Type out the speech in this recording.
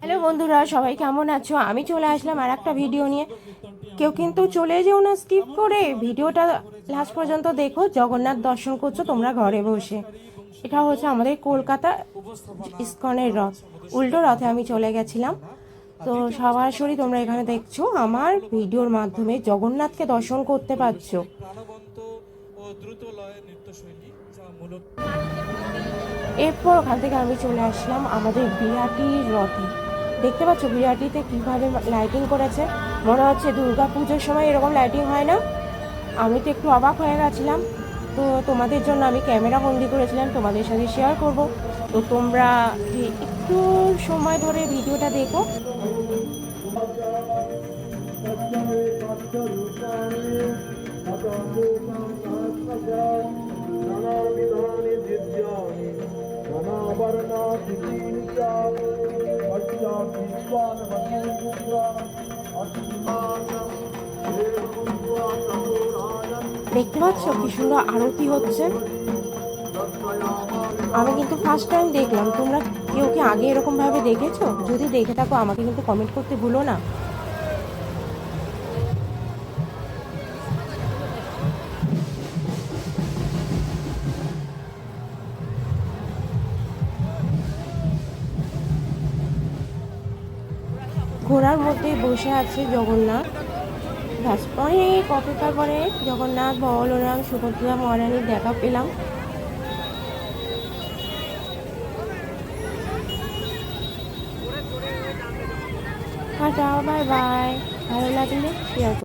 Hello বন্ধুরা, সবাই কেমন আছো? আমি চলে আসলাম আর একটা ভিডিও নিয়ে। কেউ কিন্তু চলে যেও না স্কিপ করে, ভিডিওটা লাস্ট পর্যন্ত দেখো। জগন্নাথ দর্শন করছো তোমরা ঘরে বসে। এটা হচ্ছে আমাদের কলকাতা ইস্কনের রথ। উল্টো রথে আমি চলে গেছিলাম। তো সরাসরি তোমরা এখানে দেখছো আমার ভিডিওর মাধ্যমে জগন্নাথকে দর্শন করতে পারছো। এরপর ওখান থেকে আমি চলে আসলাম আমাদের বিরাটির রথে। দেখতে পাচ্ছ বিরাটিতে কিভাবে লাইটিং করেছে, মনে হচ্ছে দুর্গা পুজোর সময় এরকম লাইটিং হয় না? আমি তো একটু অবাক হয়ে গেছিলাম। তো তোমাদের জন্য আমি ক্যামেরা বন্দি করেছিলাম, তোমাদের সাথে শেয়ার করব। তো তোমরা একটু সময় ধরে ভিডিওটা দেখো। দেখতে পাচ্ছ কি সুন্দর আরতি হচ্ছে। আমি কিন্তু ফার্স্ট টাইম দেখলাম। তোমরা কেউ কি আগে এরকম ভাবে দেখেছো? যদি দেখে থাকো আমাকে কিন্তু কমেন্ট করতে ভুলো না। ঘোড়ার মধ্যে বসে আছে জগন্নাথ। ব্যাস অনেক অপেক্ষার পরে জগন্নাথ, বলরাম, সুভদ্রা মহারানীর দেখা পেলাম। Tata, bye bye. ভালো লাগলে শেয়ার